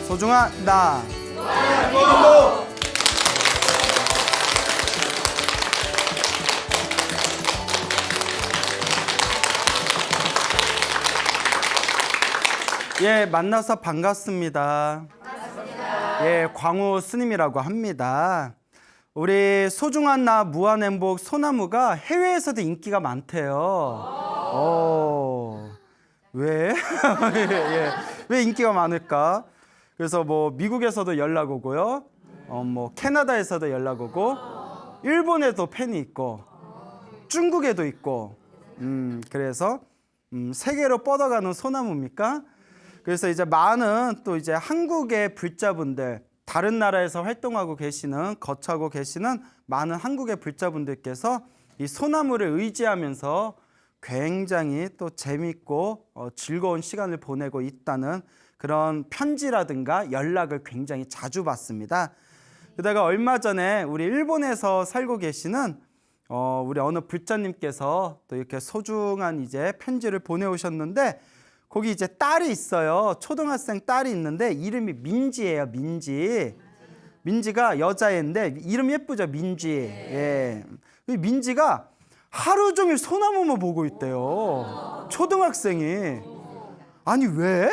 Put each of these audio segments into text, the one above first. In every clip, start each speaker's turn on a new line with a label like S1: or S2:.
S1: 소중한 나. 예, 만나서 반갑습니다. 예, 광우 스님이라고 합니다. 우리 소중한 나 무한행복 소나무가 해외에서도 인기가 많대요. 왜? 예, 왜 인기가 많을까? 그래서 뭐 미국에서도 연락 오고요. 뭐 캐나다에서도 연락 오고, 일본에도 팬이 있고, 중국에도 있고, 그래서 세계로 뻗어가는 소나무입니까? 그래서 이제 많은 또 이제 한국의 불자분들, 다른 나라에서 활동하고 계시는, 거처하고 계시는 많은 한국의 불자분들께서 이 소나무를 의지하면서 굉장히 또 재밌고 즐거운 시간을 보내고 있다는 그런 편지라든가 연락을 굉장히 자주 받습니다. 게다가 얼마 전에 우리 일본에서 살고 계시는 우리 어느 불자님께서 또 이렇게 소중한 이제 편지를 보내오셨는데, 거기 이제 딸이 있어요. 초등학생 딸이 있는데 이름이 민지예요. 민지가 여자애인데 이름 예쁘죠. 민지. 예. 민지가 하루 종일 소나무만 보고 있대요. 초등학생이. 아니 왜?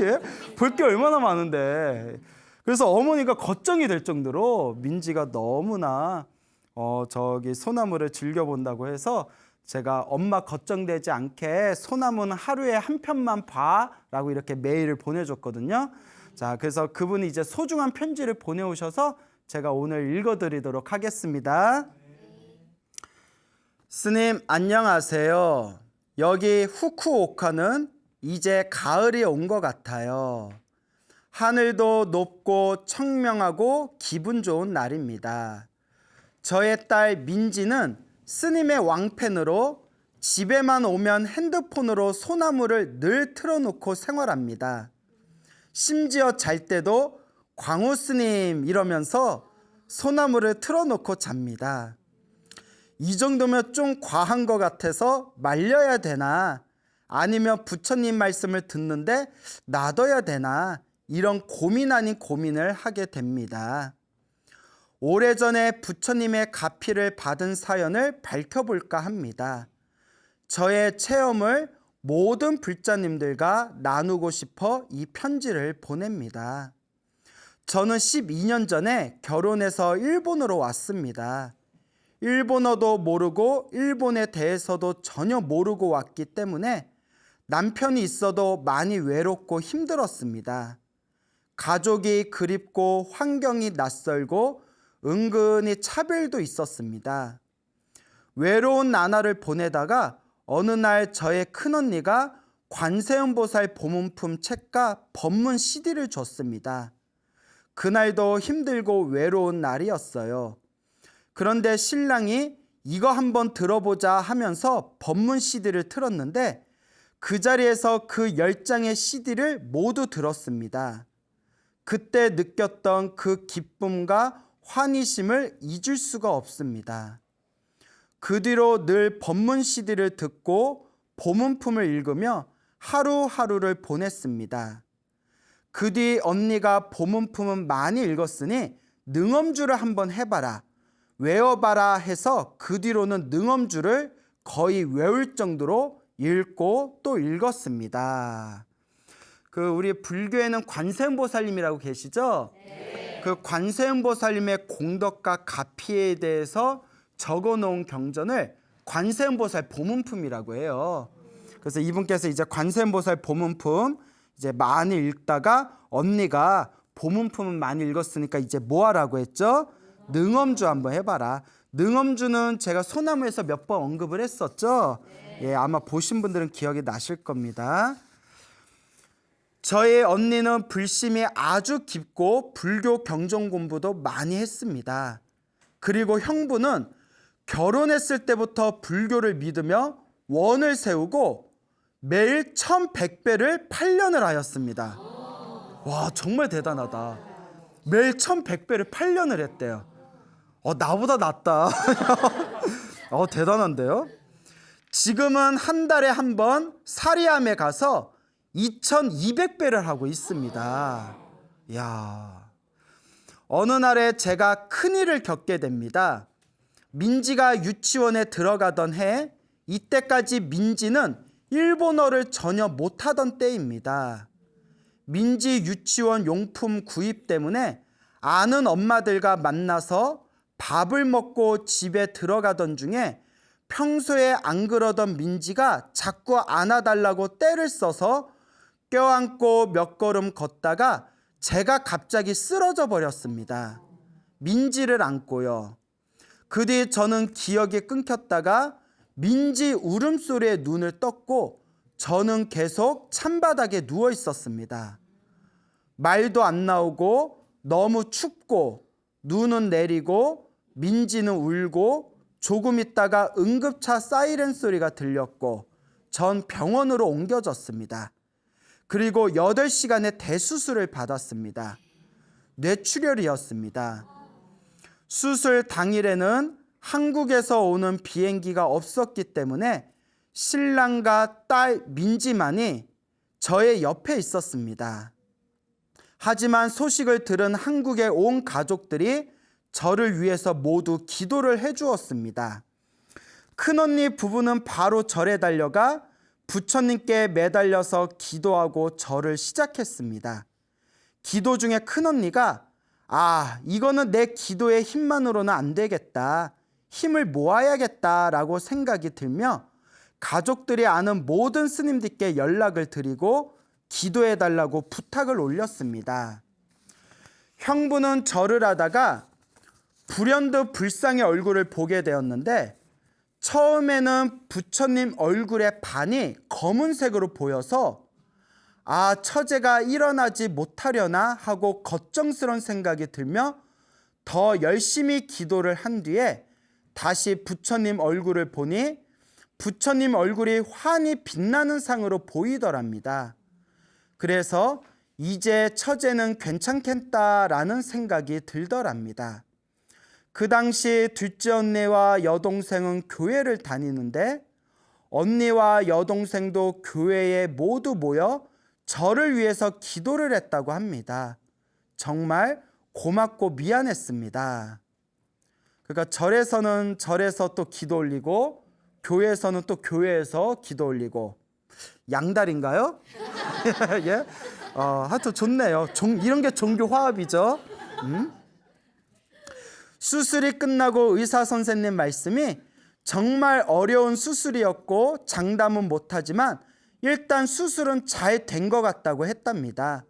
S1: 예? 볼 게 얼마나 많은데. 그래서 어머니가 걱정이 될 정도로 민지가 너무나 저기 소나무를 즐겨본다고 해서 제가 엄마 걱정되지 않게 소나무는 하루에 한 편만 봐라고 이렇게 메일을 보내줬거든요. 자, 그래서 그분이 이제 소중한 편지를 보내오셔서 제가 오늘 읽어드리도록 하겠습니다. 스님 안녕하세요. 여기 후쿠오카는 이제 가을이 온 것 같아요. 하늘도 높고 청명하고 기분 좋은 날입니다. 저의 딸 민지는 스님의 왕팬으로 집에만 오면 핸드폰으로 소나무를 늘 틀어놓고 생활합니다. 심지어 잘 때도 광우 스님 이러면서 소나무를 틀어놓고 잡니다. 이 정도면 좀 과한 것 같아서 말려야 되나, 아니면 부처님 말씀을 듣는데 놔둬야 되나, 이런 고민 아닌 고민을 하게 됩니다. 오래전에 부처님의 가피를 받은 사연을 밝혀볼까 합니다. 저의 체험을 모든 불자님들과 나누고 싶어 이 편지를 보냅니다. 저는 12년 전에 결혼해서 일본으로 왔습니다. 일본어도 모르고 일본에 대해서도 전혀 모르고 왔기 때문에 남편이 있어도 많이 외롭고 힘들었습니다. 가족이 그립고 환경이 낯설고 은근히 차별도 있었습니다. 외로운 나날을 보내다가 어느 날 저의 큰언니가 관세음보살 보문품 책과 법문 CD를 줬습니다. 그날도 힘들고 외로운 날이었어요. 그런데 신랑이 이거 한번 들어보자 하면서 법문 CD를 틀었는데 그 자리에서 그 10장의 CD를 모두 들었습니다. 그때 느꼈던 그 기쁨과 환희심을 잊을 수가 없습니다. 그 뒤로 늘 법문 CD를 듣고 보문품을 읽으며 하루하루를 보냈습니다. 그 뒤 언니가 보문품은 많이 읽었으니 능엄주를 한번 해봐라, 외워봐라 해서 그 뒤로는 능엄주를 거의 외울 정도로 읽고 또 읽었습니다. 우리 불교에는 관세음보살님이라고 계시죠? 그 관세음보살님의 공덕과 가피에 대해서 적어놓은 경전을 관세음보살 보문품이라고 해요. 그래서 이분께서 이제 관세음보살 보문품 이제 많이 읽다가 언니가 보문품은 많이 읽었으니까 이제 뭐 하라고 했죠? 능엄주 한번 해봐라. 능엄주는 제가 소나무에서 몇 번 언급을 했었죠? 예, 아마 보신 분들은 기억이 나실 겁니다. 저의 언니는 불심이 아주 깊고 불교 경전 공부도 많이 했습니다. 그리고 형부는 결혼했을 때부터 불교를 믿으며 원을 세우고 매일 1100배를 8년을 하였습니다. 와, 정말 대단하다. 매일 1100배를 8년을 했대요. 나보다 낫다. 대단한데요? 지금은 한 달에 한 번 사리암에 가서 2200배를 하고 있습니다. 야, 어느 날에 제가 큰일을 겪게 됩니다. 민지가 유치원에 들어가던 해, 이때까지 민지는 일본어를 전혀 못하던 때입니다. 민지 유치원 용품 구입 때문에 아는 엄마들과 만나서 밥을 먹고 집에 들어가던 중에 평소에 안 그러던 민지가 자꾸 안아달라고 떼를 써서 껴안고 몇 걸음 걷다가 제가 갑자기 쓰러져 버렸습니다. 민지를 안고요. 그 뒤 저는 기억이 끊겼다가 민지 울음소리에 눈을 떴고 저는 계속 찬바닥에 누워 있었습니다. 말도 안 나오고 너무 춥고 눈은 내리고 민지는 울고 조금 있다가 응급차 사이렌 소리가 들렸고 전 병원으로 옮겨졌습니다. 그리고 8시간의 대수술을 받았습니다. 뇌출혈이었습니다. 수술 당일에는 한국에서 오는 비행기가 없었기 때문에 신랑과 딸 민지만이 저의 옆에 있었습니다. 하지만 소식을 들은 한국의 온 가족들이 저를 위해서 모두 기도를 해주었습니다. 큰언니 부부는 바로 절에 달려가 부처님께 매달려서 기도하고 절을 시작했습니다. 기도 중에 큰언니가 이거는 내 기도의 힘만으로는 안 되겠다. 힘을 모아야겠다라고 생각이 들며 가족들이 아는 모든 스님들께 연락을 드리고 기도해달라고 부탁을 올렸습니다. 형부는 절을 하다가 불현듯 불상의 얼굴을 보게 되었는데 처음에는 부처님 얼굴의 반이 검은색으로 보여서 처제가 일어나지 못하려나 하고 걱정스러운 생각이 들며 더 열심히 기도를 한 뒤에 다시 부처님 얼굴을 보니 부처님 얼굴이 환히 빛나는 상으로 보이더랍니다. 그래서 이제 처제는 괜찮겠다라는 생각이 들더랍니다. 그 당시 둘째 언니와 여동생은 교회를 다니는데 언니와 여동생도 교회에 모두 모여 저를 위해서 기도를 했다고 합니다. 정말 고맙고 미안했습니다. 그러니까 절에서는 절에서 또 기도 올리고 교회에서는 또 교회에서 기도 올리고 양다리인가요? 예? 하여튼 좋네요. 이런 게 종교 화합이죠. 수술이 끝나고 의사 선생님 말씀이 정말 어려운 수술이었고 장담은 못하지만 일단 수술은 잘 된 것 같다고 했답니다.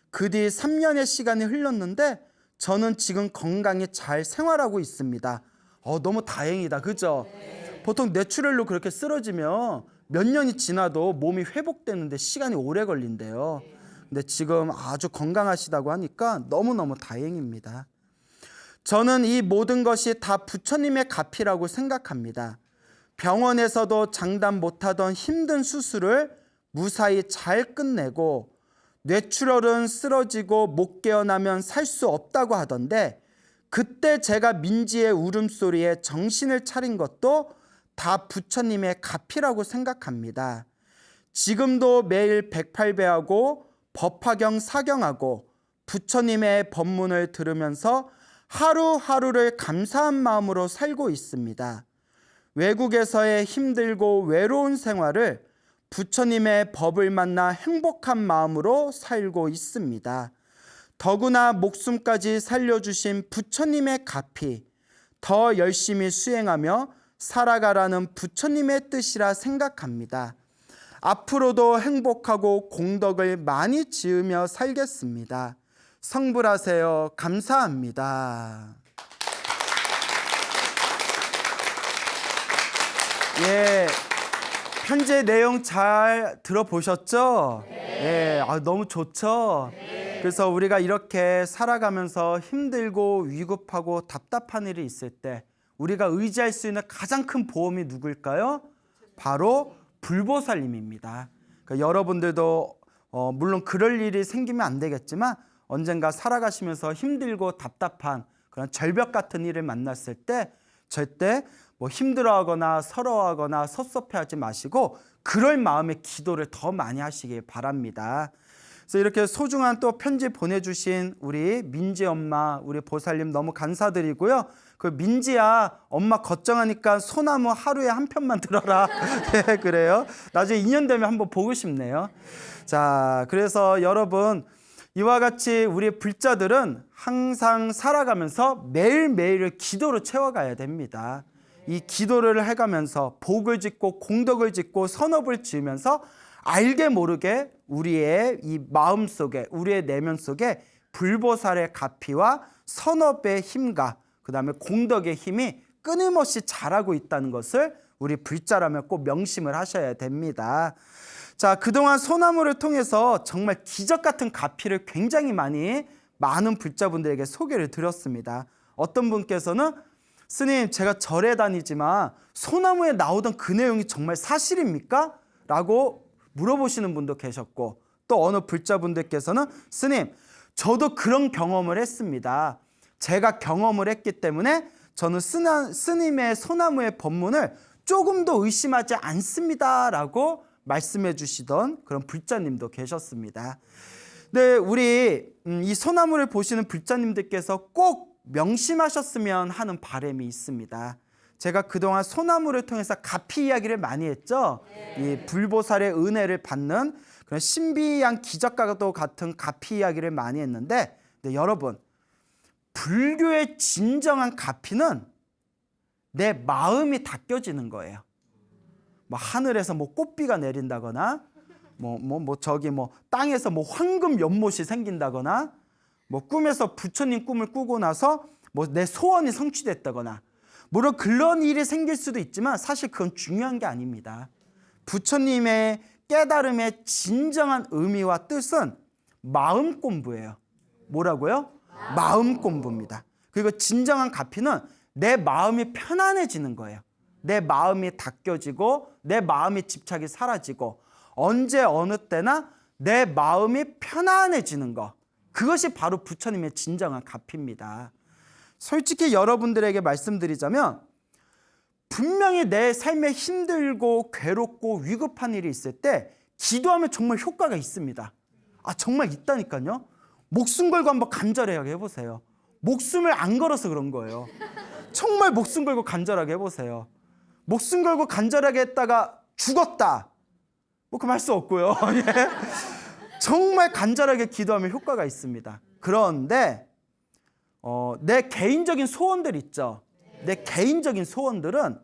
S1: 그 뒤 3년의 시간이 흘렀는데 저는 지금 건강히 잘 생활하고 있습니다. 너무 다행이다. 그죠? 보통 뇌출혈로 그렇게 쓰러지면 몇 년이 지나도 몸이 회복되는데 시간이 오래 걸린대요. 근데 지금 아주 건강하시다고 하니까 너무너무 다행입니다. 저는 이 모든 것이 다 부처님의 값이라고 생각합니다. 병원에서도 장담 못하던 힘든 수술을 무사히 잘 끝내고 뇌출혈은 쓰러지고 못 깨어나면 살 수 없다고 하던데 그때 제가 민지의 울음소리에 정신을 차린 것도 다 부처님의 값이라고 생각합니다. 지금도 매일 108배하고 법화경 사경하고 부처님의 법문을 들으면서 하루하루를 감사한 마음으로 살고 있습니다. 외국에서의 힘들고 외로운 생활을 부처님의 법을 만나 행복한 마음으로 살고 있습니다. 더구나 목숨까지 살려주신 부처님의 값이 더 열심히 수행하며 살아가라는 부처님의 뜻이라 생각합니다. 앞으로도 행복하고 공덕을 많이 지으며 살겠습니다. 성불하세요. 감사합니다. 예, 편지 내용 잘 들어보셨죠? 예, 너무 좋죠? 그래서 우리가 이렇게 살아가면서 힘들고 위급하고 답답한 일이 있을 때 우리가 의지할 수 있는 가장 큰 보험이 누구일까요? 바로 불보살님입니다. 그러니까 여러분들도 물론 그럴 일이 생기면 안 되겠지만 언젠가 살아가시면서 힘들고 답답한 그런 절벽 같은 일을 만났을 때 절대 힘들어하거나 서러워하거나 섭섭해하지 마시고 그럴 마음의 기도를 더 많이 하시길 바랍니다. 그래서 이렇게 소중한 또 편지 보내주신 우리 민지 엄마, 우리 보살님 너무 감사드리고요. 그 민지야, 엄마 걱정하니까 소나무 하루에 한 편만 들어라. 네, 그래요. 나중에 2년 되면 한번 보고 싶네요. 자, 그래서 여러분, 이와 같이 우리 불자들은 항상 살아가면서 매일매일을 기도로 채워가야 됩니다. 이 기도를 해가면서 복을 짓고 공덕을 짓고 선업을 지으면서 알게 모르게 우리의 이 마음 속에, 우리의 내면 속에 불보살의 가피와 선업의 힘과 그 다음에 공덕의 힘이 끊임없이 자라고 있다는 것을 우리 불자라면 꼭 명심을 하셔야 됩니다. 자, 그동안 소나무를 통해서 정말 기적 같은 가피를 굉장히 많은 불자분들에게 소개를 드렸습니다. 어떤 분께서는 스님, 제가 절에 다니지만 소나무에 나오던 그 내용이 정말 사실입니까? 라고 물어보시는 분도 계셨고, 또 어느 불자분들께서는 스님, 저도 그런 경험을 했습니다. 제가 경험을 했기 때문에 저는 스님의 소나무의 법문을 조금도 의심하지 않습니다 라고 말씀해 주시던 그런 불자님도 계셨습니다. 네, 우리 이 소나무를 보시는 불자님들께서 꼭 명심하셨으면 하는 바람이 있습니다. 제가 그동안 소나무를 통해서 가피 이야기를 많이 했죠. 이 불보살의 은혜를 받는 그런 신비한 기적과도 같은 가피 이야기를 많이 했는데, 네, 여러분, 불교의 진정한 가피는 내 마음이 닦여지는 거예요. 뭐 하늘에서 뭐 꽃비가 내린다거나, 땅에서 뭐 황금 연못이 생긴다거나, 뭐 꿈에서 부처님 꿈을 꾸고 나서 뭐 내 소원이 성취됐다거나, 물론 그런 일이 생길 수도 있지만 사실 그건 중요한 게 아닙니다. 부처님의 깨달음의 진정한 의미와 뜻은 마음 공부예요. 뭐라고요? 마음 공부입니다. 그리고 진정한 가피는 내 마음이 편안해지는 거예요. 내 마음이 닦여지고 내 마음의 집착이 사라지고 언제 어느 때나 내 마음이 편안해지는 것, 그것이 바로 부처님의 진정한 가피입니다. 솔직히 여러분들에게 말씀드리자면 분명히 내 삶에 힘들고 괴롭고 위급한 일이 있을 때 기도하면 정말 효과가 있습니다. 정말 있다니까요. 목숨 걸고 한번 간절하게 해보세요. 목숨을 안 걸어서 그런 거예요. 정말 목숨 걸고 간절하게 해보세요. 목숨 걸고 간절하게 했다가 죽었다, 뭐 그 말 수 없고요. 예. 정말 간절하게 기도하면 효과가 있습니다. 그런데 내 개인적인 소원들 있죠. 내 개인적인 소원들은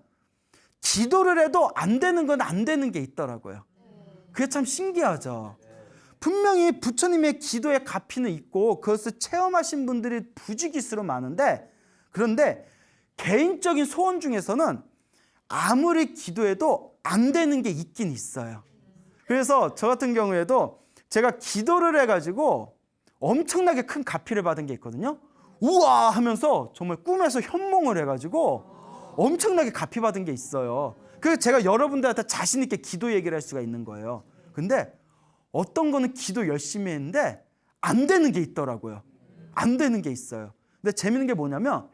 S1: 기도를 해도 안 되는 건 안 되는 게 있더라고요. 그게 참 신기하죠. 분명히 부처님의 기도의 가피는 있고 그것을 체험하신 분들이 부지기수로 많은데, 그런데 개인적인 소원 중에서는 아무리 기도해도 안 되는 게 있긴 있어요. 그래서 저 같은 경우에도 제가 기도를 해가지고 엄청나게 큰 가피를 받은 게 있거든요. 우와 하면서 정말 꿈에서 현몽을 해가지고 엄청나게 가피 받은 게 있어요. 그래서 제가 여러분들한테 자신 있게 기도 얘기를 할 수가 있는 거예요. 근데 어떤 거는 기도 열심히 했는데 안 되는 게 있더라고요. 안 되는 게 있어요. 근데 재밌는 게 뭐냐면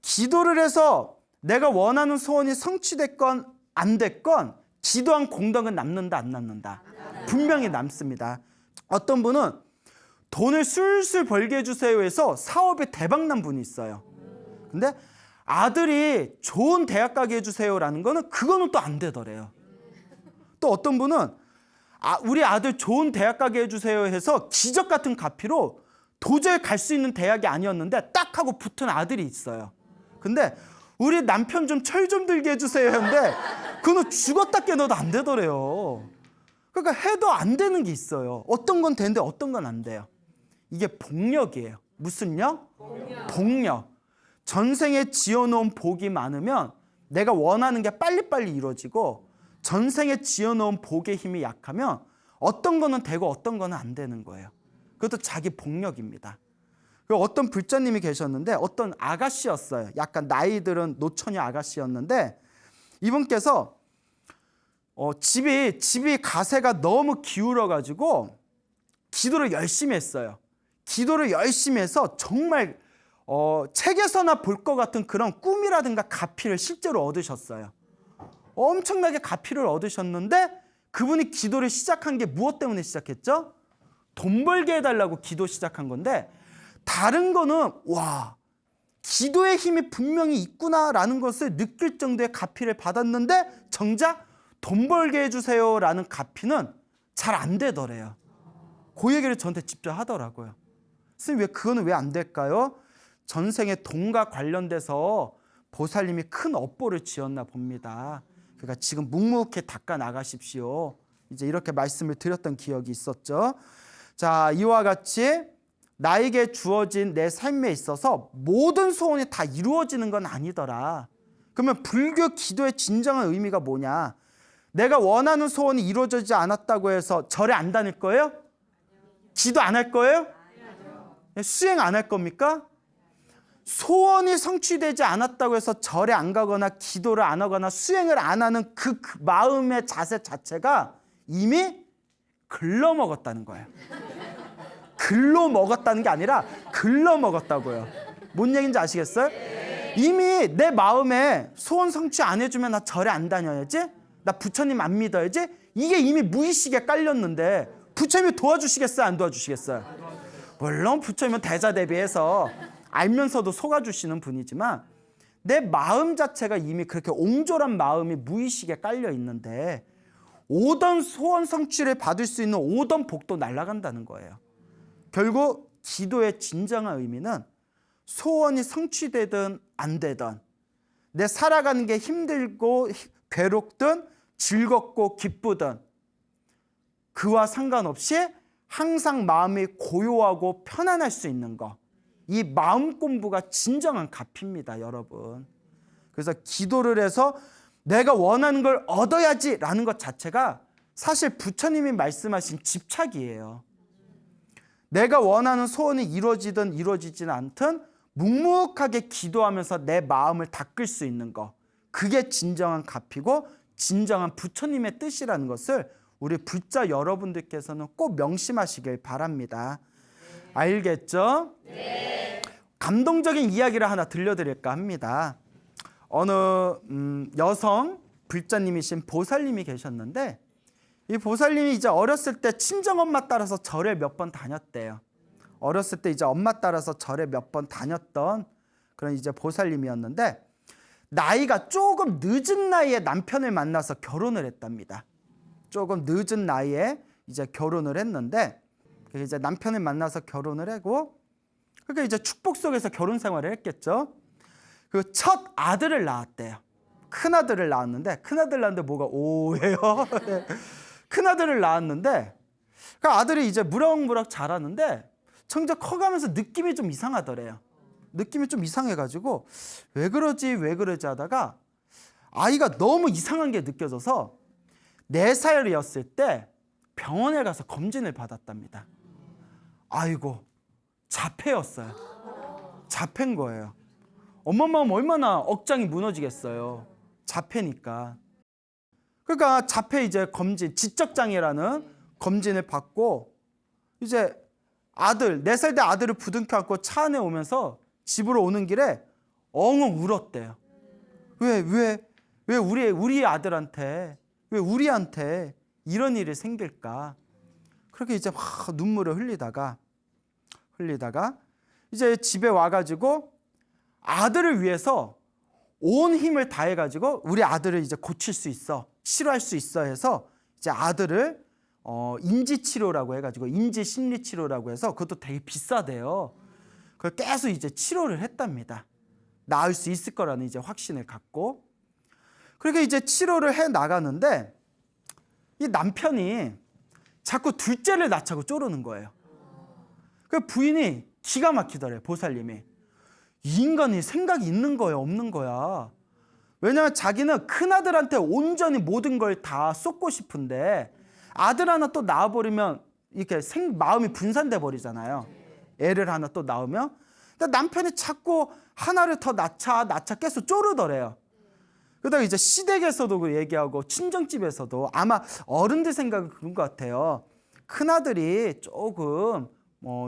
S1: 기도를 해서 내가 원하는 소원이 성취됐건 안 됐건 기도한 공덕은 남는다 안 남는다? 분명히 남습니다. 어떤 분은 돈을 술술 벌게 해주세요 해서 사업에 대박난 분이 있어요. 근데 아들이 좋은 대학 가게 해주세요라는 거는 그거는 또 안 되더래요. 또 어떤 분은 우리 아들 좋은 대학 가게 해주세요 해서 기적 같은 가피로 도저히 갈 수 있는 대학이 아니었는데 딱 하고 붙은 아들이 있어요. 근데 우리 남편 좀 철 좀 들게 해주세요 했는데 그거는 죽었다 깨어나도 안 되더래요. 그러니까 해도 안 되는 게 있어요. 어떤 건 되는데 어떤 건 안 돼요. 이게 복력이에요. 무슨 력? 복력. 전생에 지어놓은 복이 많으면 내가 원하는 게 빨리빨리 이루어지고, 전생에 지어놓은 복의 힘이 약하면 어떤 거는 되고 어떤 거는 안 되는 거예요. 그것도 자기 복력입니다. 어떤 불자님이 계셨는데 어떤 아가씨였어요. 약간 나이 들은 노처녀 아가씨였는데 이분께서 집이 가세가 너무 기울어가지고 기도를 열심히 했어요. 기도를 열심히 해서 정말 책에서나 볼 것 같은 그런 꿈이라든가 가피를 실제로 얻으셨어요. 엄청나게 가피를 얻으셨는데 그분이 기도를 시작한 게 무엇 때문에 시작했죠? 돈 벌게 해달라고 기도 시작한 건데, 다른 거는 와, 기도의 힘이 분명히 있구나라는 것을 느낄 정도의 가피를 받았는데, 정작 돈 벌게 해주세요라는 가피는 잘 안 되더래요. 그 얘기를 저한테 직접 하더라고요. 선생님, 그거는 왜 안 될까요? 전생에 돈과 관련돼서 보살님이 큰 업보를 지었나 봅니다. 그러니까 지금 묵묵히 닦아 나가십시오. 이제 이렇게 말씀을 드렸던 기억이 있었죠. 자, 이와 같이 나에게 주어진 내 삶에 있어서 모든 소원이 다 이루어지는 건 아니더라. 그러면 불교 기도의 진정한 의미가 뭐냐? 내가 원하는 소원이 이루어지지 않았다고 해서 절에 안 다닐 거예요? 기도 안 할 거예요? 수행 안 할 겁니까? 소원이 성취되지 않았다고 해서 절에 안 가거나 기도를 안 하거나 수행을 안 하는 그 마음의 자세 자체가 이미 글러먹었다는 거예요. 글러먹었다는 게 아니라 글러먹었다고요. 뭔 얘기인지 아시겠어요? 이미 내 마음에 소원 성취 안 해주면 나 절에 안 다녀야지, 나 부처님 안 믿어야지, 이게 이미 무의식에 깔렸는데 부처님이 도와주시겠어요? 안 도와주시겠어요? 물론 부처님은 대자대비해서 알면서도 속아주시는 분이지만, 내 마음 자체가 이미 그렇게 옹졸한 마음이 무의식에 깔려 있는데 오던 소원 성취를 받을 수 있는 오던 복도 날아간다는 거예요. 결국 기도의 진정한 의미는 소원이 성취되든 안 되든, 내 살아가는 게 힘들고 괴롭든 즐겁고 기쁘든 그와 상관없이 항상 마음이 고요하고 편안할 수 있는 것, 이 마음 공부가 진정한 가피입니다, 여러분. 그래서 기도를 해서 내가 원하는 걸 얻어야지라는 것 자체가 사실 부처님이 말씀하신 집착이에요. 내가 원하는 소원이 이루어지든 이루어지지는 않든 묵묵하게 기도하면서 내 마음을 닦을 수 있는 것, 그게 진정한 가피고 진정한 부처님의 뜻이라는 것을 우리 불자 여러분들께서는 꼭 명심하시길 바랍니다. 알겠죠? 네. 감동적인 이야기를 하나 들려드릴까 합니다. 어느 여성 불자님이신 보살님이 계셨는데, 이 보살님이 이제 어렸을 때 친정엄마 따라서 절에 몇 번 다녔대요. 어렸을 때 이제 엄마 따라서 절에 몇 번 다녔던 그런 이제 보살님이었는데, 나이가 조금 늦은 나이에 남편을 만나서 결혼을 했답니다. 조금 늦은 나이에 이제 결혼을 했는데, 이제 남편을 만나서 결혼을 하고, 그러니까 이제 축복 속에서 결혼 생활을 했겠죠. 그 첫 아들을 낳았대요. 큰 아들을 낳았는데, 큰 아들 낳았는데 뭐가 오해요. 큰 아들을 낳았는데, 그 아들이 이제 무럭무럭 자라는데 점점 커가면서 느낌이 좀 이상하더래요. 느낌이 좀 이상해가지고 왜 그러지 하다가 아이가 너무 이상한 게 느껴져서 4살이었을 때 병원에 가서 검진을 받았답니다. 아이고, 자폐였어요. 자폐인 거예요. 엄마 마음 얼마나 억장이 무너지겠어요. 자폐니까. 그러니까 자폐 이제 검진, 지적장애라는 검진을 받고 이제 아들, 4살 때 아들을 부둥켜 안고 차 안에 오면서 집으로 오는 길에 엉엉 울었대요. 왜 우리 아들한테, 왜 우리한테 이런 일이 생길까? 그렇게 이제 막 눈물을 흘리다가 이제 집에 와가지고 아들을 위해서 온 힘을 다해가지고 우리 아들을 이제 고칠 수 있어, 치료할 수 있어 해서 이제 아들을 인지치료라고 해가지고 인지심리치료라고 해서 그것도 되게 비싸대요. 그걸 계속 이제 치료를 했답니다. 나을 수 있을 거라는 이제 확신을 갖고. 그렇게 이제 치료를 해 나가는데 이 남편이 자꾸 둘째를 낳자고 쪼르는 거예요. 그 부인이 기가 막히더래요, 보살님이. 이 인간이 생각이 있는 거야, 없는 거야. 왜냐하면 자기는 큰아들한테 온전히 모든 걸 다 쏟고 싶은데 아들 하나 또 낳아버리면 이렇게 마음이 분산돼 버리잖아요. 애를 하나 또 낳으면. 근데 남편이 자꾸 하나를 더 낳자 계속 쪼르더래요. 그러다가 이제 시댁에서도 그 얘기하고 친정집에서도 아마 어른들 생각은 그런 것 같아요. 큰아들이 조금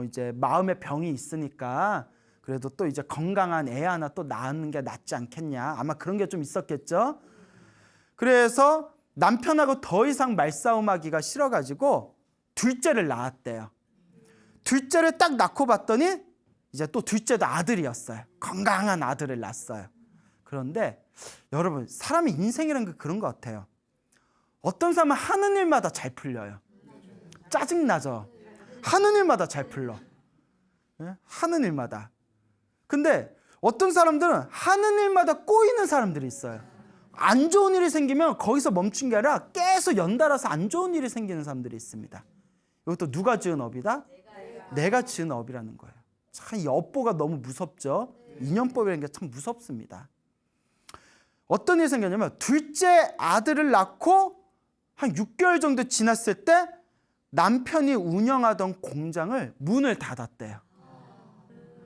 S1: 이제 마음의 병이 있으니까 그래도 또 이제 건강한 애 하나 또 낳는 게 낫지 않겠냐. 아마 그런 게 좀 있었겠죠. 그래서 남편하고 더 이상 말싸움하기가 싫어가지고 둘째를 낳았대요. 둘째를 딱 낳고 봤더니 이제 또 둘째도 아들이었어요. 건강한 아들을 낳았어요. 그런데 여러분, 사람의 인생이라는 게 그런 것 같아요. 어떤 사람은 하는 일마다 잘 풀려요. 짜증나죠? 하는 일마다 잘 풀려. 하는 일마다. 근데 어떤 사람들은 하는 일마다 꼬이는 사람들이 있어요. 안 좋은 일이 생기면 거기서 멈춘 게 아니라 계속 연달아서 안 좋은 일이 생기는 사람들이 있습니다. 이것도 누가 지은 업이다? 내가 지은 업이라는 거예요. 참 이 업보가 너무 무섭죠. 인연법이라는 게 참 무섭습니다. 어떤 일이 생겼냐면 둘째 아들을 낳고 한 6개월 정도 지났을 때 남편이 운영하던 공장을 문을 닫았대요.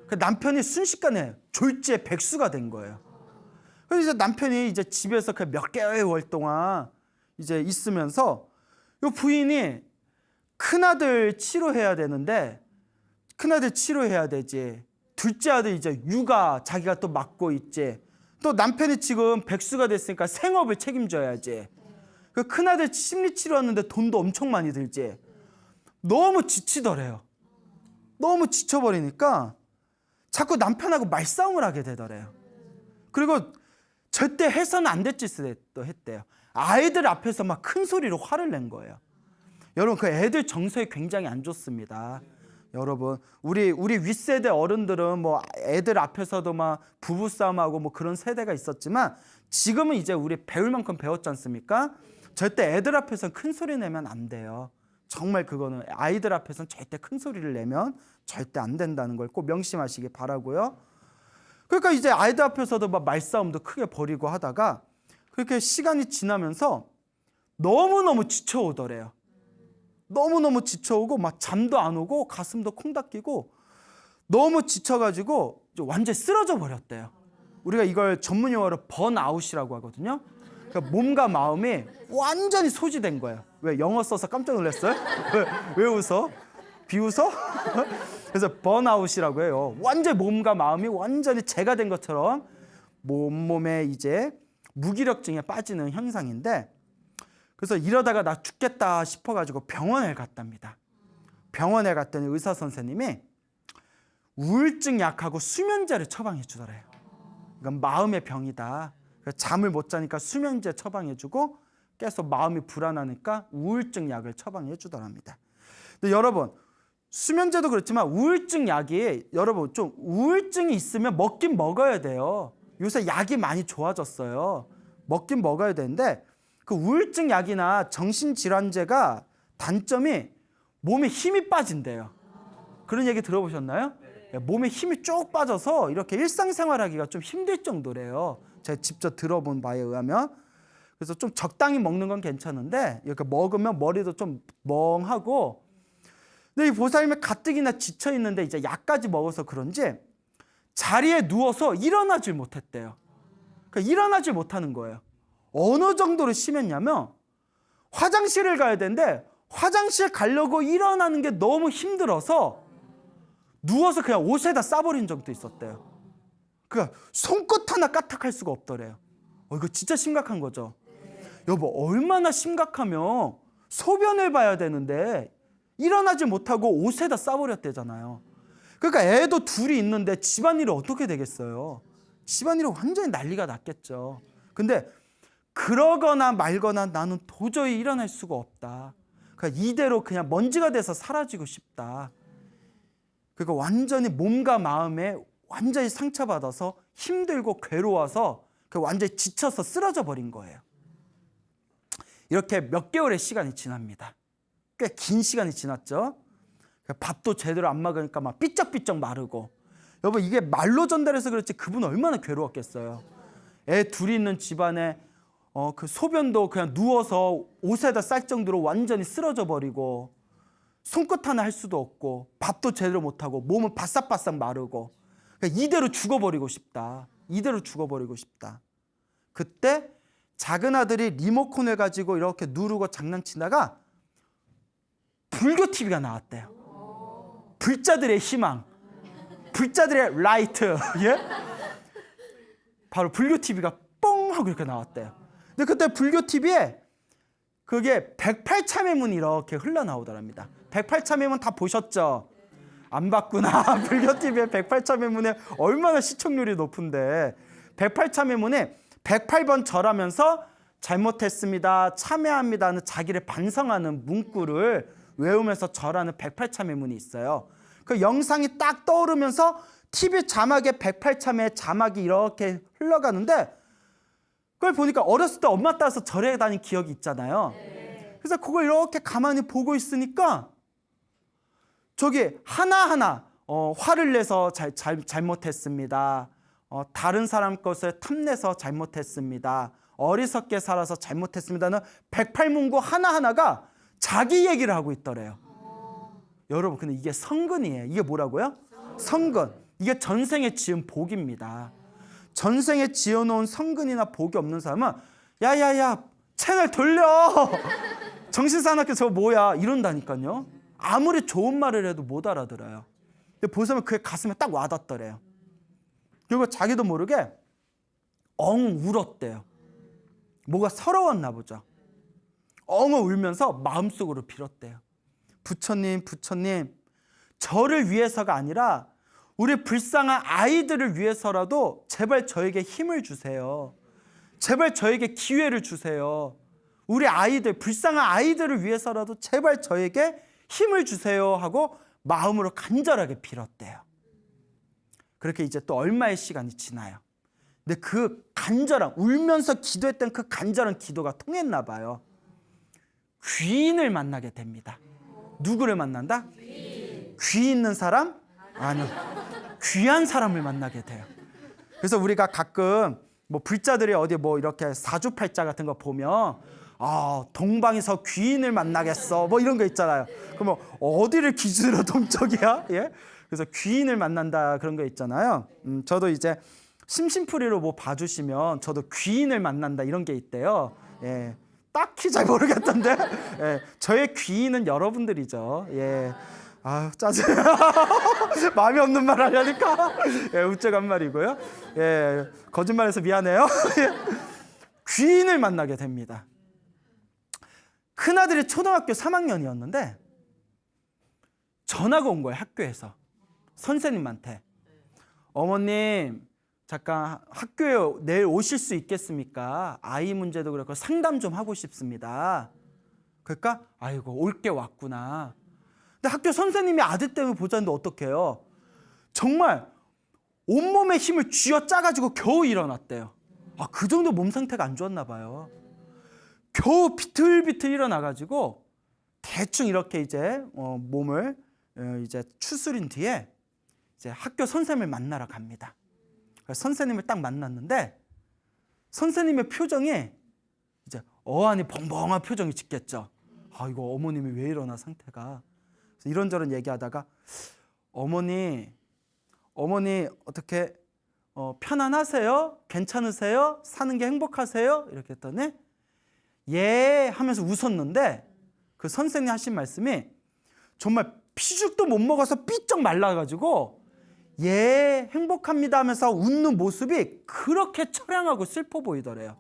S1: 그 남편이 순식간에 졸지에 백수가 된 거예요. 그래서 남편이 이제 집에서 그 몇 개월 동안 이제 있으면서 이 부인이 큰아들 치료해야 되는데 큰아들 치료해야 되지. 둘째 아들 이제 육아 자기가 또 맡고 있지. 또 남편이 지금 백수가 됐으니까 생업을 책임져야지. 그 큰아들 심리치료하는데 돈도 엄청 많이 들지. 너무 지치더래요. 너무 지쳐버리니까 자꾸 남편하고 말싸움을 하게 되더래요. 그리고 절대 해서는 안 될 짓을 또 했대요. 아이들 앞에서 막 큰 소리로 화를 낸 거예요. 여러분, 그 애들 정서에 굉장히 안 좋습니다. 여러분, 우리 윗세대 어른들은 뭐 애들 앞에서도 막 부부싸움하고 뭐 그런 세대가 있었지만 지금은 이제 우리 배울 만큼 배웠지 않습니까? 절대 애들 앞에서는 큰 소리 내면 안 돼요. 정말 그거는 아이들 앞에서는 절대 큰 소리를 내면 절대 안 된다는 걸 꼭 명심하시기 바라고요. 그러니까 이제 아이들 앞에서도 막 말싸움도 크게 벌이고 하다가 그렇게 시간이 지나면서 너무너무 지쳐오더래요. 너무너무 지쳐오고 막 잠도 안 오고 가슴도 콩닥이고 너무 지쳐가지고 완전히 쓰러져 버렸대요. 우리가 이걸 전문 용어로 번아웃이라고 하거든요. 그러니까 몸과 마음이 완전히 소지된 거예요. 왜 영어 써서 깜짝 놀랐어요? 왜 웃어? 비웃어? 그래서 번아웃이라고 해요. 완전히 몸과 마음이 완전히 재가 된 것처럼 몸에 이제 무기력증에 빠지는 현상인데 그래서 이러다가 나 죽겠다 싶어가지고 병원에 갔답니다. 병원에 갔더니 의사 선생님이 우울증 약하고 수면제를 처방해 주더래요. 이건 마음의 병이다. 잠을 못 자니까 수면제 처방해주고 계속 마음이 불안하니까 우울증 약을 처방해 주더랍니다. 근데 여러분, 수면제도 그렇지만 우울증 약이 여러분 좀 우울증이 있으면 먹긴 먹어야 돼요. 요새 약이 많이 좋아졌어요. 먹긴 먹어야 되는데 그 우울증 약이나 정신질환제가 단점이 몸에 힘이 빠진대요. 그런 얘기 들어보셨나요? 몸에 힘이 쭉 빠져서 이렇게 일상생활하기가 좀 힘들 정도래요. 제가 직접 들어본 바에 의하면. 그래서 좀 적당히 먹는 건 괜찮은데 이렇게 먹으면 머리도 좀 멍하고 근데 이 보살님이 가뜩이나 지쳐 있는데 이제 약까지 먹어서 그런지 자리에 누워서 일어나질 못했대요. 그러니까 일어나질 못하는 거예요. 어느 정도로 심했냐면 화장실을 가야 되는데 화장실 가려고 일어나는 게 너무 힘들어서 누워서 그냥 옷에다 싸버린 적도 있었대요. 그러니까 손끝 하나 까딱할 수가 없더래요. 이거 진짜 심각한 거죠. 여보, 얼마나 심각하면 소변을 봐야 되는데 일어나지 못하고 옷에다 싸버렸대잖아요. 그러니까 애도 둘이 있는데 집안일이 어떻게 되겠어요? 집안일이 완전히 난리가 났겠죠. 근데 그러거나 말거나 나는 도저히 일어날 수가 없다. 그러니까 이대로 그냥 먼지가 돼서 사라지고 싶다. 그러니까 완전히 몸과 마음에 완전히 상처받아서 힘들고 괴로워서 완전히 지쳐서 쓰러져 버린 거예요. 이렇게 몇 개월의 시간이 지납니다. 꽤 긴 시간이 지났죠. 밥도 제대로 안 먹으니까 막 삐쩍삐쩍 마르고. 여보, 이게 말로 전달해서 그렇지 그분은 얼마나 괴로웠겠어요. 애 둘이 있는 집안에 그 소변도 그냥 누워서 옷에다 쌀 정도로 완전히 쓰러져 버리고 손끝 하나 할 수도 없고 밥도 제대로 못하고 몸은 바싹바싹 마르고 그러니까 이대로 죽어버리고 싶다. 이대로 죽어버리고 싶다. 그때 작은 아들이 리모컨을 가지고 이렇게 누르고 장난치다가 불교 TV가 나왔대요. 불자들의 희망, 불자들의 라이트, 예? 바로 불교 TV가 뻥 하고 이렇게 나왔대요. 근데 그때 불교 TV에 그게 108참의 문이 이렇게 흘러나오더랍니다. 108참의 문 다 보셨죠? 안 봤구나. 불교TV의 108참회문에 얼마나 시청률이 높은데 108참회문에 108번 절하면서 잘못했습니다, 참회합니다는 자기를 반성하는 문구를 외우면서 절하는 108참회문이 있어요. 그 영상이 딱 떠오르면서 TV 자막에 108참회 자막이 이렇게 흘러가는데 그걸 보니까 어렸을 때 엄마 따라서 절에 다닌 기억이 있잖아요. 그래서 그걸 이렇게 가만히 보고 있으니까 저기 하나하나 화를 내서 잘못했습니다. 다른 사람 것을 탐내서 잘못했습니다. 어리석게 살아서 잘못했습니다는 108문구 하나하나가 자기 얘기를 하고 있더래요. 여러분, 근데 이게 성근이에요. 이게 뭐라고요? 성근. 이게 전생에 지은 복입니다. 전생에 지어놓은 성근이나 복이 없는 사람은 야야야 채널 돌려. 정신사납게 저거 뭐야 이런다니까요. 아무리 좋은 말을 해도 못 알아들어요. 근데 보시면 그게 가슴에 딱 와닿더래요. 그리고 자기도 모르게 울었대요. 뭐가 서러웠나 보죠. 울면서 마음속으로 빌었대요. 부처님, 부처님, 저를 위해서가 아니라 우리 불쌍한 아이들을 위해서라도 제발 저에게 힘을 주세요. 제발 저에게 기회를 주세요. 우리 아이들, 불쌍한 아이들을 위해서라도 제발 저에게 힘을 주세요 하고 마음으로 간절하게 빌었대요. 그렇게 이제 또 얼마의 시간이 지나요. 근데 그 간절한, 울면서 기도했던 그 간절한 기도가 통했나 봐요. 귀인을 만나게 됩니다. 누구를 만난다? 귀 있는 사람? 아니요. 귀한 사람을 만나게 돼요. 그래서 우리가 가끔 뭐 불자들이 어디 뭐 이렇게 사주팔자 같은 거 보면 동방에서 귀인을 만나겠어 뭐 이런 거 있잖아요. 그럼 어디를 기준으로 동적이야? 예? 그래서 귀인을 만난다 그런 거 있잖아요. 저도 이제 심심풀이로 뭐 봐주시면 저도 귀인을 만난다 이런 게 있대요. 예. 딱히 잘 모르겠던데 예. 저의 귀인은 여러분들이죠. 예. 짜증. 마음이 없는 말 하려니까 예, 우쩍한 말이고요. 예, 거짓말해서 미안해요. 귀인을 만나게 됩니다. 큰아들이 초등학교 3학년이었는데 전화가 온 거예요. 학교에서 선생님한테. 어머님 잠깐 학교에 내일 오실 수 있겠습니까? 아이 문제도 그렇고 상담 좀 하고 싶습니다. 그러니까 아이고 올 게 왔구나. 근데 학교 선생님이 아들 때문에 보자는데 어떡해요? 정말 온몸에 힘을 쥐어짜가지고 겨우 일어났대요. 그 정도 몸 상태가 안 좋았나 봐요. 겨우 비틀비틀 일어나가지고 대충 이렇게 이제 몸을 이제 추스린 뒤에 이제 학교 선생님을 만나러 갑니다. 선생님을 딱 만났는데 선생님의 표정이 이제 어안이 벙벙한 표정이 짓겠죠. 이거 어머님이 왜 이러나 상태가. 이런저런 얘기하다가 어머니 어떻게 편안하세요? 괜찮으세요? 사는 게 행복하세요? 이렇게 했더니 예 하면서 웃었는데 그 선생님 하신 말씀이 정말 피죽도 못 먹어서 삐쩍 말라가지고 예 행복합니다 하면서 웃는 모습이 그렇게 처량하고 슬퍼 보이더래요.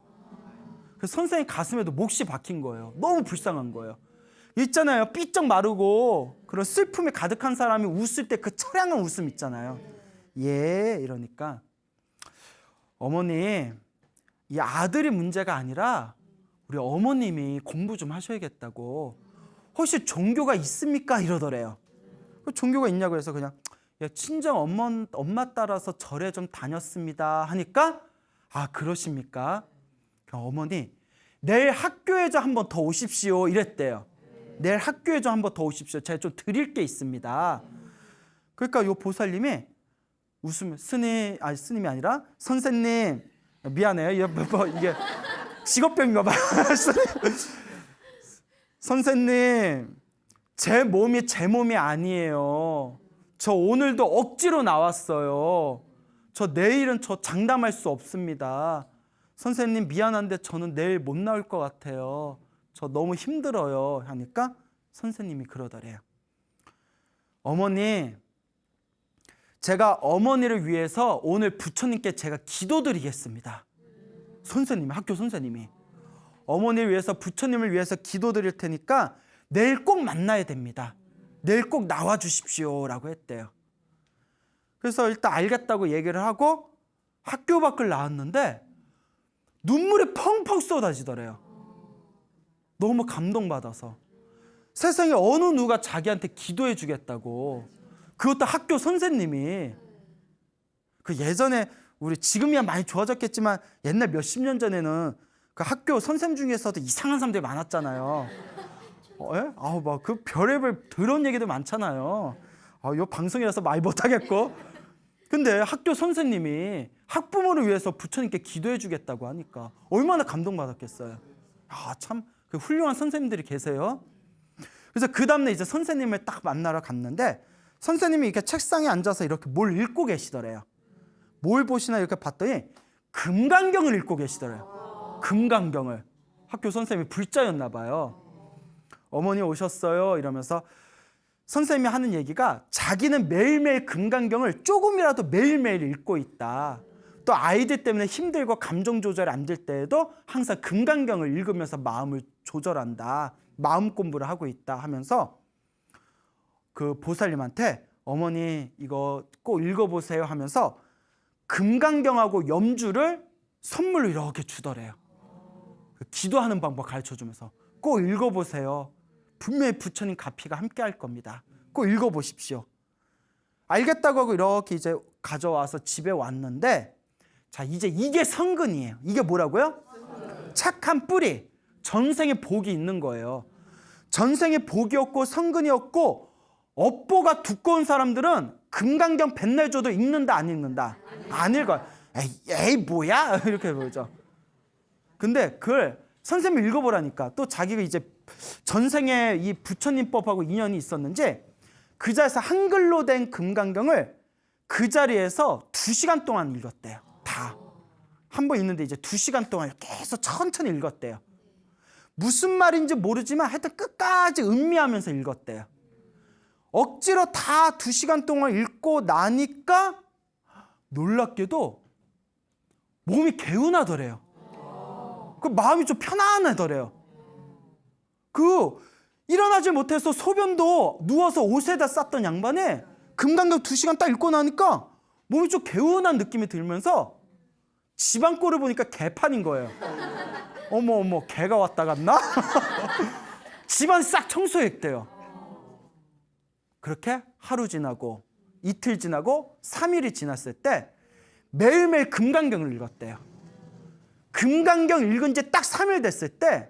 S1: 그 선생님 가슴에도 몫이 박힌 거예요. 너무 불쌍한 거예요. 있잖아요. 삐쩍 마르고 그런 슬픔이 가득한 사람이 웃을 때 그 처량한 웃음 있잖아요. 예 이러니까 어머니 이 아들이 문제가 아니라 우리 어머님이 공부 좀 하셔야겠다고. 혹시 종교가 있습니까? 이러더래요. 종교가 있냐고 해서 그냥 친정 엄마 따라서 절에 좀 다녔습니다 하니까 그러십니까? 어머니 내일 학교에 좀 한번 더 오십시오 이랬대요. 내일 학교에 좀 한번 더 오십시오. 제가 좀 드릴 게 있습니다. 그러니까 요 보살님이 웃으면 스님이 아니라 선생님 미안해요. 이게 직업병인가 봐요. 선생님 제 몸이 제 몸이 아니에요. 저 오늘도 억지로 나왔어요. 저 내일은 저 장담할 수 없습니다. 선생님 미안한데 저는 내일 못 나올 것 같아요. 저 너무 힘들어요 하니까 선생님이 그러더래요. 어머니 제가 어머니를 위해서 오늘 부처님께 제가 기도드리겠습니다. 선생님이 학교 선생님이 어머니를 위해서 부처님을 위해서 기도드릴 테니까 내일 꼭 만나야 됩니다. 내일 꼭 나와 주십시오라고 했대요. 그래서 일단 알겠다고 얘기를 하고 학교 밖을 나왔는데 눈물이 펑펑 쏟아지더래요. 너무 감동받아서. 세상에 어느 누가 자기한테 기도해 주겠다고. 그것도 학교 선생님이. 그 예전에 우리 지금이야 많이 좋아졌겠지만 옛날 몇십 년 전에는 그 학교 선생님 중에서도 이상한 사람들이 많았잖아요. 막 그 별의별 더러운 얘기도 많잖아요. 이 방송이라서 말 못하겠고. 근데 학교 선생님이 학부모를 위해서 부처님께 기도해 주겠다고 하니까 얼마나 감동받았겠어요. 참 그 훌륭한 선생님들이 계세요. 그래서 그 다음날 이제 선생님을 딱 만나러 갔는데 선생님이 이렇게 책상에 앉아서 이렇게 뭘 읽고 계시더래요. 뭘 보시나 이렇게 봤더니 금강경을 읽고 계시더래요. 금강경을. 학교 선생님이 불자였나 봐요. 어머니 오셨어요 이러면서 선생님이 하는 얘기가 자기는 매일매일 금강경을 조금이라도 매일매일 읽고 있다. 또 아이들 때문에 힘들고 감정 조절이 안 될 때에도 항상 금강경을 읽으면서 마음을 조절한다. 마음 공부를 하고 있다 하면서 그 보살님한테 어머니 이거 꼭 읽어보세요 하면서 금강경하고 염주를 선물로 이렇게 주더래요. 기도하는 방법 가르쳐주면서 꼭 읽어보세요. 분명히 부처님 가피가 함께 할 겁니다. 꼭 읽어보십시오. 알겠다고 하고 이렇게 이제 가져와서 집에 왔는데 자 이제 이게 성근이에요. 이게 뭐라고요? 착한 뿌리. 전생에 복이 있는 거예요. 전생에 복이었고 성근이었고 업보가 두꺼운 사람들은 금강경 맨날 줘도 읽는다 안 읽는다? 안 읽어요. 에이 뭐야? 이렇게 보죠. 근데 그걸 선생님이 읽어보라니까 또 자기가 이제 전생에 이 부처님법하고 인연이 있었는지 그 자리에서 한글로 된 금강경을 그 자리에서 2시간 동안 읽었대요. 다. 한 번 읽는데 이제 2시간 동안 계속 천천히 읽었대요. 무슨 말인지 모르지만 하여튼 끝까지 음미하면서 읽었대요. 억지로 다 2시간 동안 읽고 나니까 놀랍게도 몸이 개운하더래요. 그 마음이 좀 편안하더래요. 일어나지 못해서 소변도 누워서 옷에다 쌌던 양반에 금강경 2시간 딱 읽고 나니까 몸이 좀 개운한 느낌이 들면서 집안 꼴을 보니까 개판인 거예요. 어머 개가 왔다 갔나? 집안 싹 청소했대요. 그렇게 하루 지나고 이틀 지나고 3일이 지났을 때 매일매일 금강경을 읽었대요. 금강경 읽은 지 딱 3일 됐을 때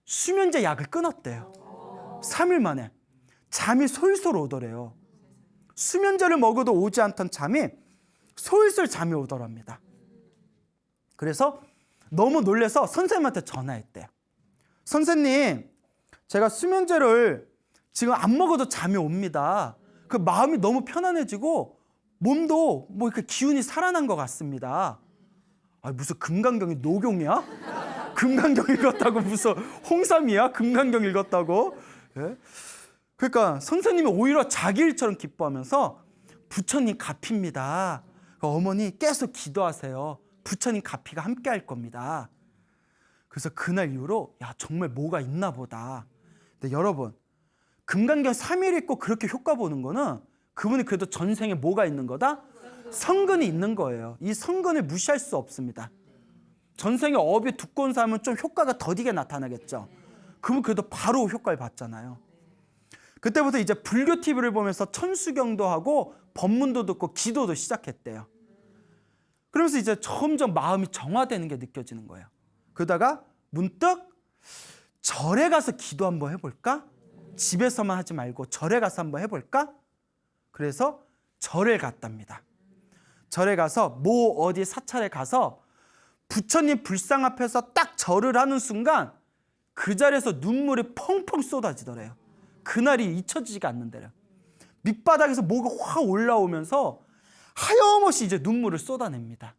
S1: 수면제 약을 끊었대요. 3일 만에 잠이 솔솔 오더래요. 수면제를 먹어도 오지 않던 잠이 솔솔 잠이 오더랍니다. 그래서 너무 놀라서 선생님한테 전화했대요. 선생님, 제가 수면제를 지금 안 먹어도 잠이 옵니다. 그 마음이 너무 편안해지고 몸도 뭐 이렇게 기운이 살아난 것 같습니다. 무슨 금강경이 녹용이야? 금강경 읽었다고 무슨 홍삼이야? 금강경 읽었다고? 예? 그러니까 선생님이 오히려 자기 일처럼 기뻐하면서 부처님 가피입니다. 어머니 계속 기도하세요. 부처님 가피가 함께 할 겁니다. 그래서 그날 이후로 정말 뭐가 있나 보다. 근데 여러분 금강경 3일 읽고 그렇게 효과 보는 거는 그분이 그래도 전생에 뭐가 있는 거다? 성근이 있는 거예요. 이 성근을 무시할 수 없습니다. 전생에 업이 두꺼운 사람은 좀 효과가 더디게 나타나겠죠. 그분 그래도 바로 효과를 봤잖아요. 그때부터 이제 불교 TV를 보면서 천수경도 하고 법문도 듣고 기도도 시작했대요. 그러면서 이제 점점 마음이 정화되는 게 느껴지는 거예요. 그러다가 문득 절에 가서 기도 한번 해볼까? 집에서만 하지 말고 절에 가서 한번 해볼까? 그래서 절에 갔답니다. 절에 가서 어디 사찰에 가서 부처님 불상 앞에서 딱 절을 하는 순간 그 자리에서 눈물이 펑펑 쏟아지더래요. 그날이 잊혀지지가 않는데요. 밑바닥에서 뭐가 확 올라오면서 하염없이 이제 눈물을 쏟아냅니다.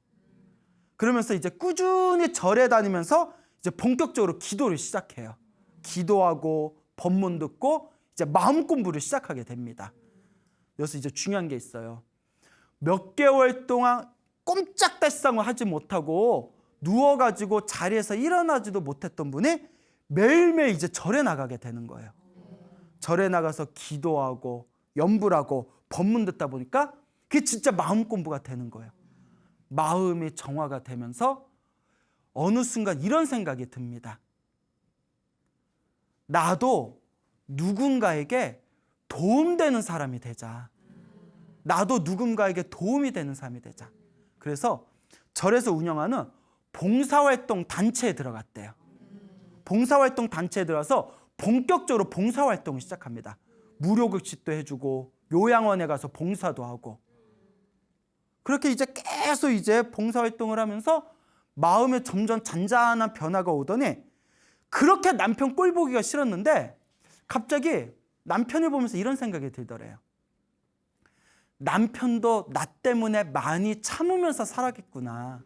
S1: 그러면서 이제 꾸준히 절에 다니면서 이제 본격적으로 기도를 시작해요. 기도하고 법문 듣고 이제 마음 공부를 시작하게 됩니다. 여기서 이제 중요한 게 있어요. 몇 개월 동안 꼼짝달싹을 하지 못하고 누워가지고 자리에서 일어나지도 못했던 분이 매일매일 이제 절에 나가게 되는 거예요. 절에 나가서 기도하고 염불하고 법문 듣다 보니까 그게 진짜 마음 공부가 되는 거예요. 마음이 정화가 되면서 어느 순간 이런 생각이 듭니다. 나도 누군가에게 도움되는 사람이 되자. 나도 누군가에게 도움이 되는 사람이 되자. 그래서 절에서 운영하는 봉사활동 단체에 들어갔대요. 봉사활동 단체에 들어가서 본격적으로 봉사활동을 시작합니다. 무료급식도 해주고 요양원에 가서 봉사도 하고, 그렇게 이제 계속 이제 봉사활동을 하면서 마음에 점점 잔잔한 변화가 오더니, 그렇게 남편 꼴 보기가 싫었는데 갑자기 남편을 보면서 이런 생각이 들더래요. 남편도 나 때문에 많이 참으면서 살았겠구나.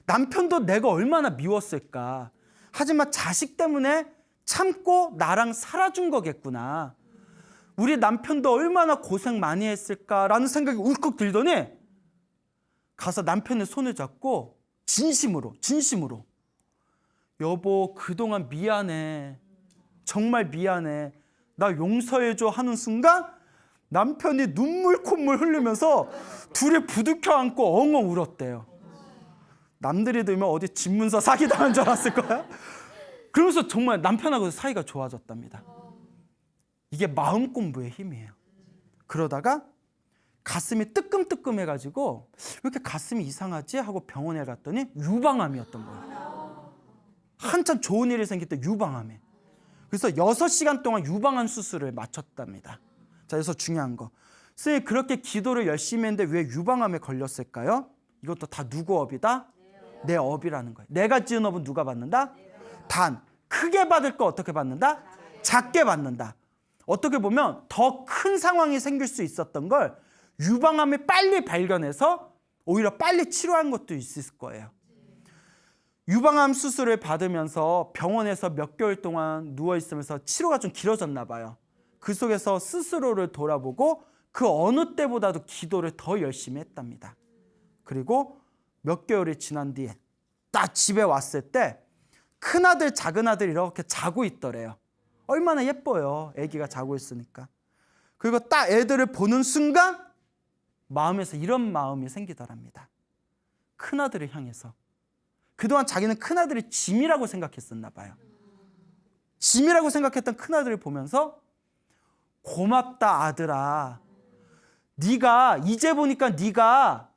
S1: 남편도 내가 얼마나 미웠을까. 하지만 자식 때문에 참고 나랑 살아준 거겠구나. 우리 남편도 얼마나 고생 많이 했을까라는 생각이 울컥 들더니 가서 남편의 손을 잡고 진심으로 여보, 그동안 미안해. 정말 미안해. 나 용서해줘 하는 순간 남편이 눈물 콧물 흘리면서 둘이 부둥켜 안고 엉엉 울었대요. 남들이 들으면 어디 집문서 사기당한 줄 알았을 거야. 그러면서 정말 남편하고 사이가 좋아졌답니다. 이게 마음 공부의 힘이에요. 그러다가 가슴이 뜨끔뜨끔해가지고 왜 이렇게 가슴이 이상하지? 하고 병원에 갔더니 유방암이었던 거예요. 한참 좋은 일이 생길 때 유방암에. 그래서 6시간 동안 유방암 수술을 마쳤답니다. 자, 여기서 중요한 거. 선생님, 그렇게 기도를 열심히 했는데 왜 유방암에 걸렸을까요? 이것도 다 누구 업이다? 내 업이라는 거예요. 내가 지은 업은 누가 받는다? 단, 크게 받을 거 어떻게 받는다? 작게 받는다. 어떻게 보면 더 큰 상황이 생길 수 있었던 걸 유방암을 빨리 발견해서 오히려 빨리 치료한 것도 있을 거예요. 유방암 수술을 받으면서 병원에서 몇 개월 동안 누워있으면서 치료가 좀 길어졌나 봐요. 그 속에서 스스로를 돌아보고 그 어느 때보다도 기도를 더 열심히 했답니다. 그리고 몇 개월이 지난 뒤에 딱 집에 왔을 때 큰아들 작은아들 이렇게 자고 있더래요. 얼마나 예뻐요. 아기가 자고 있으니까. 그리고 딱 애들을 보는 순간 마음에서 이런 마음이 생기더랍니다. 큰아들을 향해서. 그동안 자기는 큰아들이 짐이라고 생각했었나 봐요. 짐이라고 생각했던 큰아들을 보면서 고맙다 아들아. 네가 이제 보니까 네가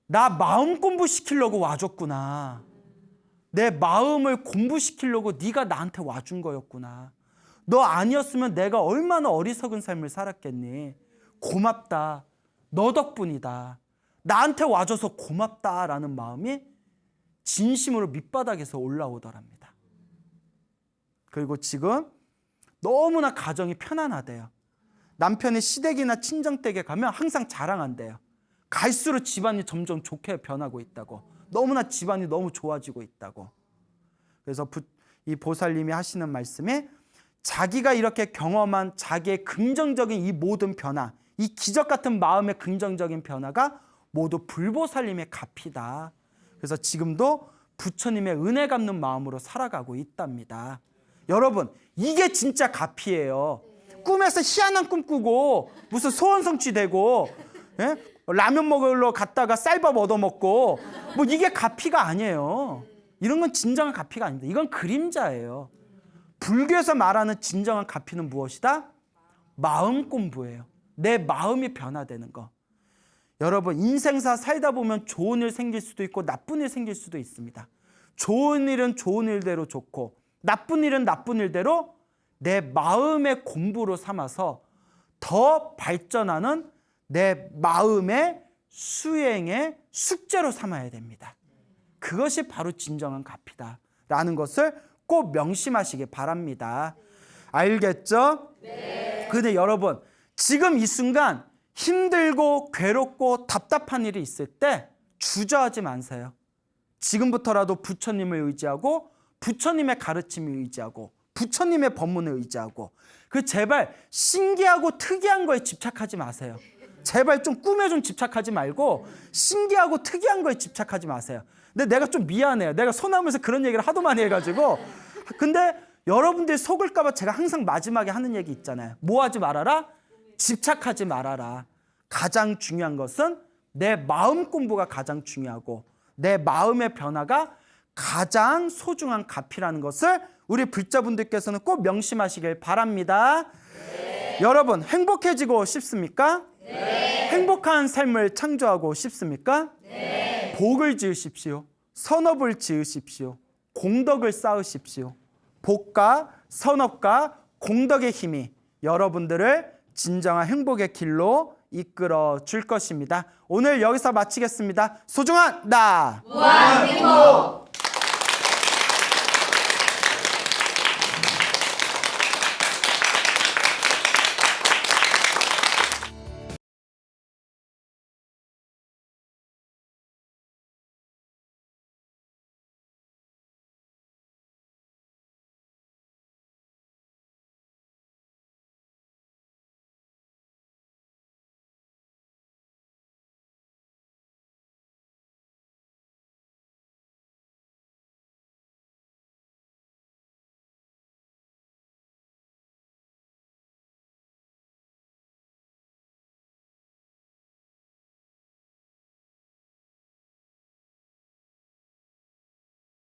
S1: 나 마음 공부시키려고 와줬구나. 내 마음을 공부시키려고 네가 나한테 와준 거였구나. 너 아니었으면 내가 얼마나 어리석은 삶을 살았겠니. 고맙다. 너 덕분이다. 나한테 와줘서 고맙다라는 마음이 진심으로 밑바닥에서 올라오더랍니다. 그리고 지금 너무나 가정이 편안하대요. 남편이 시댁이나 친정댁에 가면 항상 자랑한대요. 갈수록 집안이 점점 좋게 변하고 있다고. 너무나 집안이 너무 좋아지고 있다고. 그래서 이 보살님이 하시는 말씀이 자기가 이렇게 경험한 자기의 긍정적인 이 모든 변화, 이 기적 같은 마음의 긍정적인 변화가 모두 불보살님의 값이다. 그래서 지금도 부처님의 은혜 갚는 마음으로 살아가고 있답니다. 여러분, 이게 진짜 값이에요. 꿈에서 희한한 꿈 꾸고 무슨 소원 성취되고, 예? 라면 먹으러 갔다가 쌀밥 얻어먹고, 뭐 이게 가피가 아니에요. 이런 건 진정한 가피가 아닙니다. 이건 그림자예요. 불교에서 말하는 진정한 가피는 무엇이다? 마음 공부예요. 내 마음이 변화되는 거. 여러분, 인생사 살다 보면 좋은 일 생길 수도 있고 나쁜 일 생길 수도 있습니다. 좋은 일은 좋은 일대로 좋고 나쁜 일은 나쁜 일대로 내 마음의 공부로 삼아서 더 발전하는 내 마음의 수행의 숙제로 삼아야 됩니다. 그것이 바로 진정한 가피다라는 것을 꼭 명심하시기 바랍니다. 알겠죠? 네. 근데 여러분, 지금 이 순간 힘들고 괴롭고 답답한 일이 있을 때 주저하지 마세요. 지금부터라도 부처님을 의지하고 부처님의 가르침을 의지하고 부처님의 법문을 의지하고 그 제발 신기하고 특이한 거에 집착하지 마세요. 제발 좀 꿈에 좀 집착하지 말고 신기하고 특이한 거에 집착하지 마세요. 근데 내가 좀 미안해요. 내가 소나무에서 그런 얘기를 하도 많이 해가지고. 근데 여러분들 속을까 봐 제가 항상 마지막에 하는 얘기 있잖아요. 뭐 하지 말아라? 집착하지 말아라. 가장 중요한 것은 내 마음 공부가 가장 중요하고 내 마음의 변화가 가장 소중한 값이라는 것을 우리 불자분들께서는 꼭 명심하시길 바랍니다. 여러분, 행복해지고 싶습니까? 행복한 삶을 창조하고 싶습니까? 복을 지으십시오. 선업을 지으십시오. 공덕을 쌓으십시오. 복과 선업과 공덕의 힘이 여러분들을 진정한 행복의 길로 이끌어 줄 것입니다. 오늘 여기서 마치겠습니다. 소중한 나 무한행복